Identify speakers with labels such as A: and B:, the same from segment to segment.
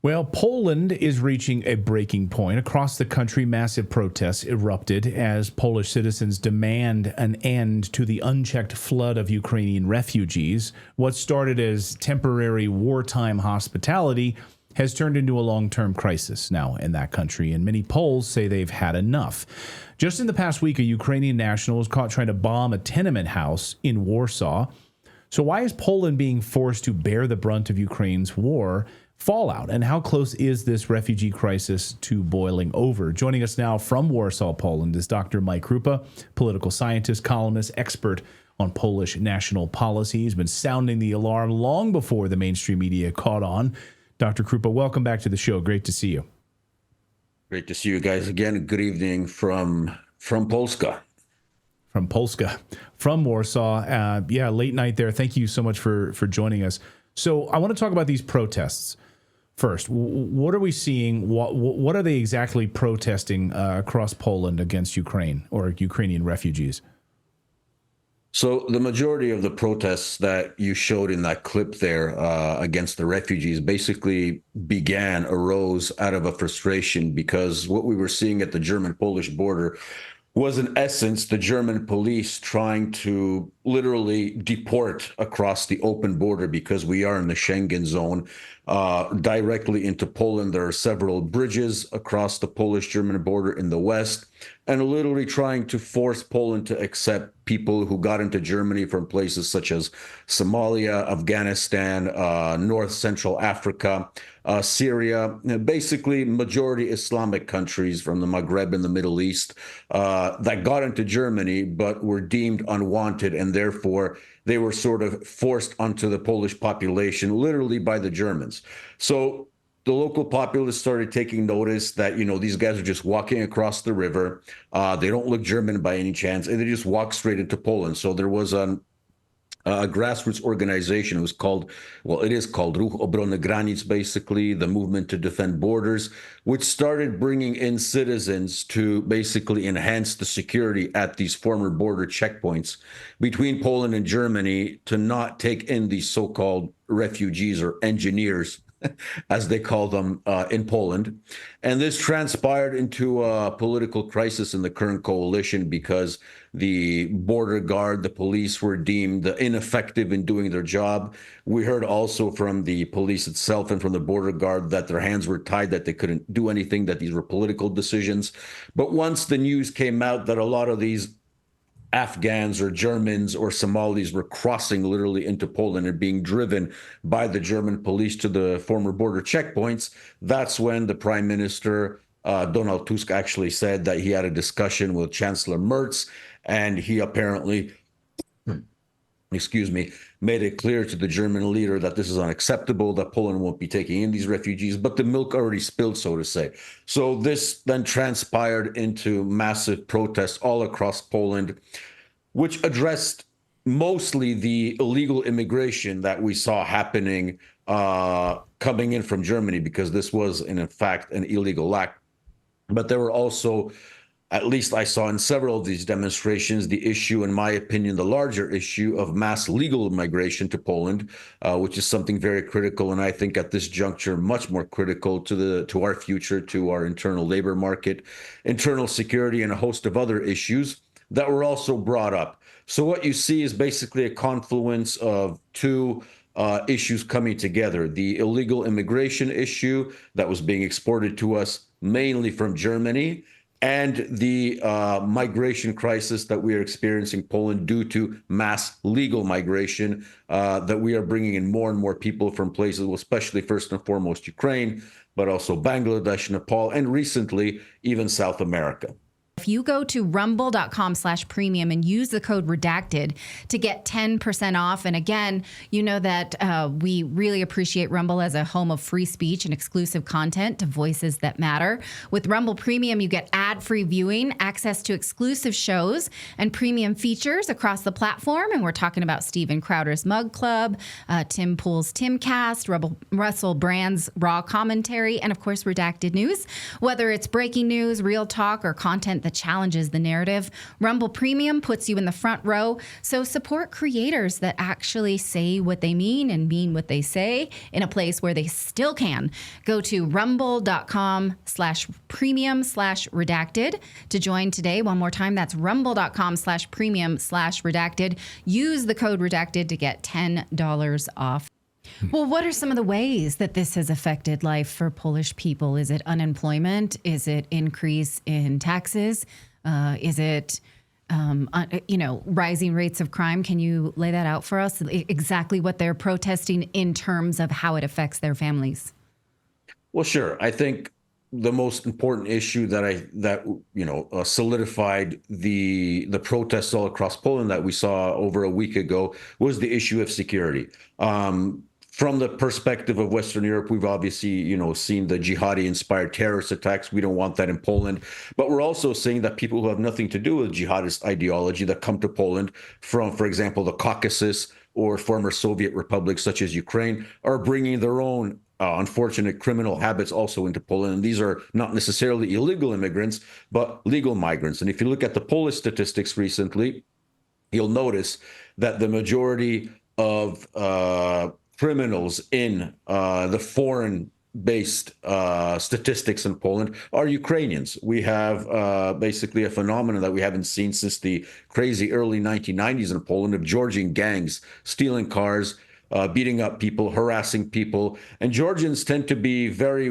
A: Well, Poland is reaching a breaking point. Across the country, massive protests erupted as Polish citizens demand an end to the unchecked flood of Ukrainian refugees. What started as temporary wartime hospitality has turned into a long-term crisis now in that country, and many Poles say they've had enough. Just in the past week, a Ukrainian national was caught trying to bomb a tenement house in Warsaw. So why is Poland being forced to bear the brunt of Ukraine's war fallout, and how close is this refugee crisis to boiling over? Joining us now from Warsaw, Poland, is Dr. Mike Krupa, political scientist, columnist, expert on Polish national policy. He's been sounding the alarm long before the mainstream media caught on. Dr. Krupa, welcome back to the show. Great to see you.
B: Great to see you guys again. Good evening from Polska.
A: From Polska, from Warsaw. Late night there. Thank you so much for joining us. So I want to talk about these protests. First, what are we seeing? What are they exactly protesting across Poland against Ukraine or Ukrainian refugees?
B: So the majority of the protests that you showed in that clip there against the refugees basically arose out of a frustration because what we were seeing at the German-Polish border was in essence the German police trying to literally deport across the open border because we are in the Schengen zone directly into Poland. There are several bridges across the Polish-German border in the west, and literally trying to force Poland to accept people who got into Germany from places such as Somalia, Afghanistan, North Central Africa, Syria, basically majority Islamic countries from the Maghreb and the Middle East that got into Germany but were deemed unwanted, and therefore they were sort of forced onto the Polish population literally by the Germans. So the local populace started taking notice that, these guys are just walking across the river. They don't look German by any chance, and they just walk straight into Poland. So there was a grassroots organization. It is called Ruch Obrony Granic, basically the movement to defend borders, which started bringing in citizens to basically enhance the security at these former border checkpoints between Poland and Germany to not take in these so-called refugees or engineers, as they call them in Poland. And this transpired into a political crisis in the current coalition because the border guard, the police were deemed ineffective in doing their job. We heard also from the police itself and from the border guard that their hands were tied, that they couldn't do anything, that these were political decisions. But once the news came out that a lot of these Afghans or Germans or Somalis were crossing literally into Poland and being driven by the German police to the former border checkpoints, that's when the Prime Minister, Donald Tusk, actually said that he had a discussion with Chancellor Merz, and he apparently, made it clear to the German leader that this is unacceptable, that Poland won't be taking in these refugees, but the milk already spilled, so to say. So this then transpired into massive protests all across Poland, which addressed mostly the illegal immigration that we saw happening coming in from Germany, because this was, in fact, an illegal act. But there were also, at least I saw in several of these demonstrations, the issue, in my opinion, the larger issue of mass legal migration to Poland, which is something very critical, and I think at this juncture much more critical to our future, to our internal labor market, internal security, and a host of other issues that were also brought up. So what you see is basically a confluence of two issues coming together: the illegal immigration issue that was being exported to us mainly from Germany, and the migration crisis that we are experiencing in Poland due to mass legal migration, that we are bringing in more and more people from places, especially first and foremost Ukraine, but also Bangladesh, Nepal, and recently even South America.
C: If you go to rumble.com/premium and use the code redacted to get 10% off. And again, you know that we really appreciate Rumble as a home of free speech and exclusive content to voices that matter. With Rumble Premium, you get ad-free viewing, access to exclusive shows, and premium features across the platform. And we're talking about Steven Crowder's Mug Club, Tim Pool's Timcast, Russell Brand's Raw Commentary, and of course, Redacted News. Whether it's breaking news, real talk, or content that challenges the narrative. Rumble Premium puts you in the front row, so support creators that actually say what they mean and mean what they say in a place where they still can. Go to rumble.com/premium/redacted to join today. One more time, that's rumble.com/premium/redacted. Use the code redacted to get $10 off. Well, what are some of the ways that this has affected life for Polish people? Is it unemployment? Is it increase in taxes? Is it, rising rates of crime? Can you lay that out for us? Exactly what they're protesting in terms of how it affects their families?
B: Well, sure. I think the most important issue that solidified the protests all across Poland that we saw over a week ago was the issue of security. From the perspective of Western Europe, we've obviously, seen the jihadi-inspired terrorist attacks. We don't want that in Poland. But we're also seeing that people who have nothing to do with jihadist ideology that come to Poland from, for example, the Caucasus or former Soviet republics such as Ukraine are bringing their own unfortunate criminal habits also into Poland. And these are not necessarily illegal immigrants, but legal migrants. And if you look at the Polish statistics recently, you'll notice that the majority of criminals in the foreign-based statistics in Poland are Ukrainians. We have basically a phenomenon that we haven't seen since the crazy early 1990s in Poland of Georgian gangs stealing cars, beating up people, harassing people. And Georgians tend to be very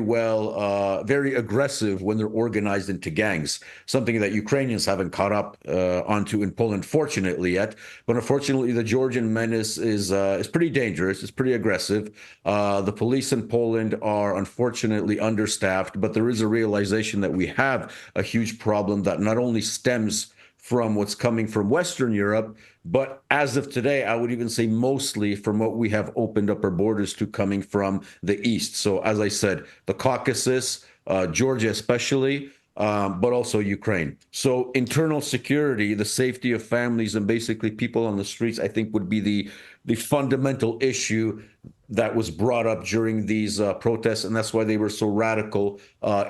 B: aggressive when they're organized into gangs, something that Ukrainians haven't caught up onto in Poland, fortunately, yet. But unfortunately, the Georgian menace is pretty dangerous. It's pretty aggressive. The police in Poland are unfortunately understaffed, but there is a realization that we have a huge problem that not only stems from what's coming from Western Europe, but as of today, I would even say mostly from what we have opened up our borders to coming from the East. So as I said, the Caucasus, Georgia especially, but also Ukraine. So internal security, the safety of families and basically people on the streets, I think would be the fundamental issue that was brought up during these protests, and that's why they were so radical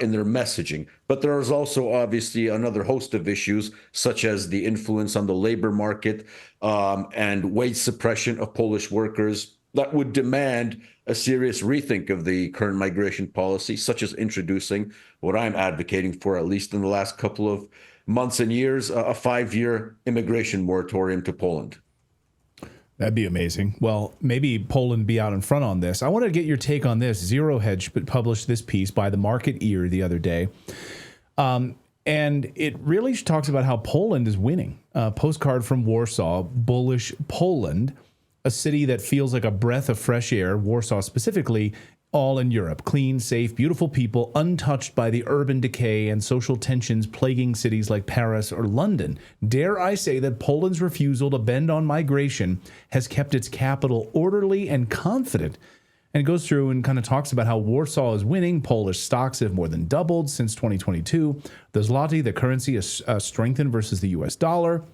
B: in their messaging. But there is also obviously another host of issues, such as the influence on the labor market and wage suppression of Polish workers that would demand a serious rethink of the current migration policy, such as introducing what I'm advocating for, at least in the last couple of months and years, a 5-year immigration moratorium to Poland.
A: That'd be amazing. Well, maybe Poland be out in front on this. I want to get your take on this. Zero Hedge published this piece by the Market Ear the other day. And it really talks about how Poland is winning. Postcard from Warsaw, bullish Poland, a city that feels like a breath of fresh air, Warsaw specifically, all in Europe. Clean, safe, beautiful people, untouched by the urban decay and social tensions plaguing cities like Paris or London. Dare I say that Poland's refusal to bend on migration has kept its capital orderly and confident. And it goes through and kind of talks about how Warsaw is winning. Polish stocks have more than doubled since 2022. The zloty, the currency, is strengthened versus the US dollar.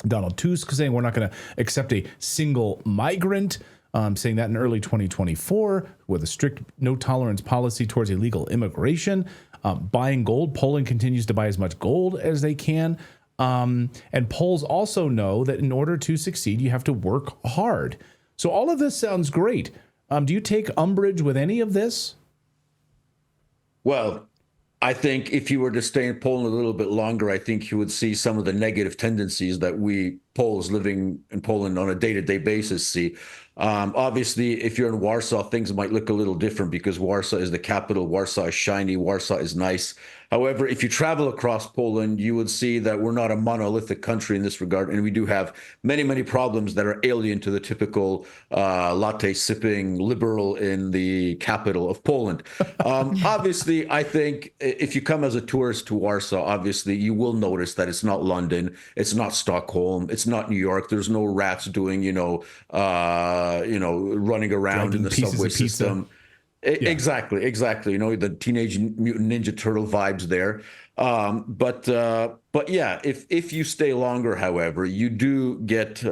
A: Donald Tusk saying we're not going to accept a single migrant. Saying that in early 2024 with a strict no-tolerance policy towards illegal immigration. Buying gold. Poland continues to buy as much gold as they can. And Poles also know that in order to succeed, you have to work hard. So all of this sounds great. Do you take umbrage with any of this?
B: Well, I think if you were to stay in Poland a little bit longer, I think you would see some of the negative tendencies that we Poles living in Poland on a day-to-day basis see. Obviously, if you're in Warsaw, things might look a little different because Warsaw is the capital. Warsaw is shiny. Warsaw is nice. However, if you travel across Poland, you would see that we're not a monolithic country in this regard. And we do have many, many problems that are alien to the typical latte-sipping liberal in the capital of Poland. Obviously, I think if you come as a tourist to Warsaw, obviously, you will notice that it's not London. It's not Stockholm. It's not New York. There's no rats doing, running around in the subway system. Yeah. Exactly. The Teenage Mutant Ninja Turtle vibes there. But yeah, if you stay longer, however, you do get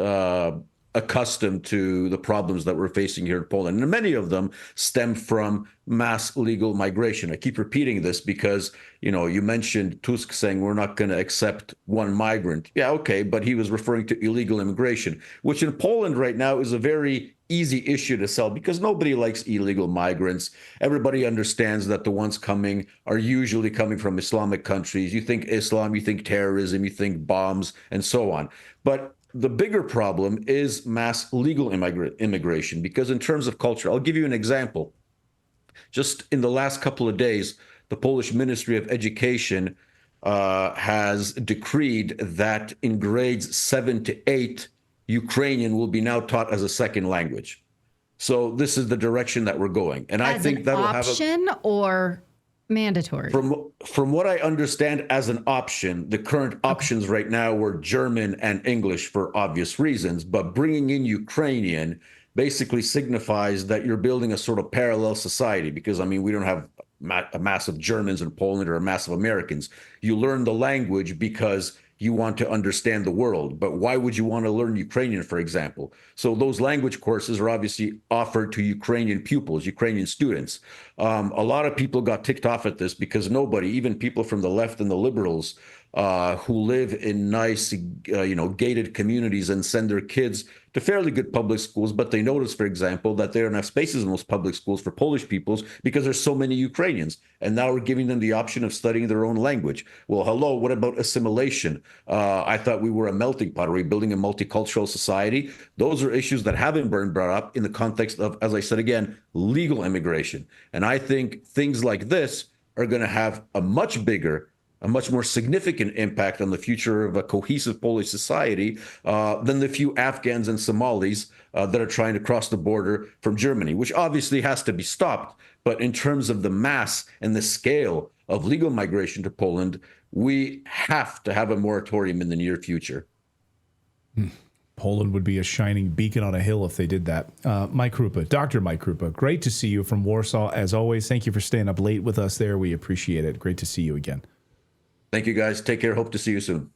B: accustomed to the problems that we're facing here in Poland. And many of them stem from mass legal migration. I keep repeating this because, you mentioned Tusk saying we're not going to accept one migrant. Yeah, okay, but he was referring to illegal immigration, which in Poland right now is a very easy issue to sell because nobody likes illegal migrants. Everybody understands that the ones coming are usually coming from Islamic countries. You think Islam, you think terrorism, you think bombs, and so on. But the bigger problem is mass legal immigration, because in terms of culture, I'll give you an example. Just in the last couple of days, the Polish Ministry of Education has decreed that in grades 7 to 8, Ukrainian will be now taught as a second language. So this is the direction that we're going. And I think that'll have an
C: option or mandatory.
B: From what I understand as an option, the current options right now were German and English for obvious reasons, but bringing in Ukrainian basically signifies that you're building a sort of parallel society, because we don't have a mass of Germans in Poland or a mass of Americans. You learn the language because you want to understand the world. But why would you want to learn Ukrainian, for example? So those language courses are obviously offered to Ukrainian pupils, Ukrainian students. A lot of people got ticked off at this because nobody, even people from the left and the liberals who live in nice, gated communities and send their kids to fairly good public schools, but they notice, for example, that there are enough spaces in those public schools for Polish peoples because there's so many Ukrainians. And now we're giving them the option of studying their own language. Well, hello, what about assimilation? I thought we were a melting pot. Are we building a multicultural society? Those are issues that haven't been brought up in the context of, as I said again, legal immigration. And I think things like this are going to have a much more significant impact on the future of a cohesive Polish society than the few Afghans and Somalis that are trying to cross the border from Germany, which obviously has to be stopped. But in terms of the mass and the scale of legal migration to Poland, we have to have a moratorium in the near future.
A: Poland would be a shining beacon on a hill if they did that. Mike Krupa, Dr. Mike Krupa, great to see you from Warsaw. As always, thank you for staying up late with us there. We appreciate it. Great to see you again.
B: Thank you, guys. Take care. Hope to see you soon.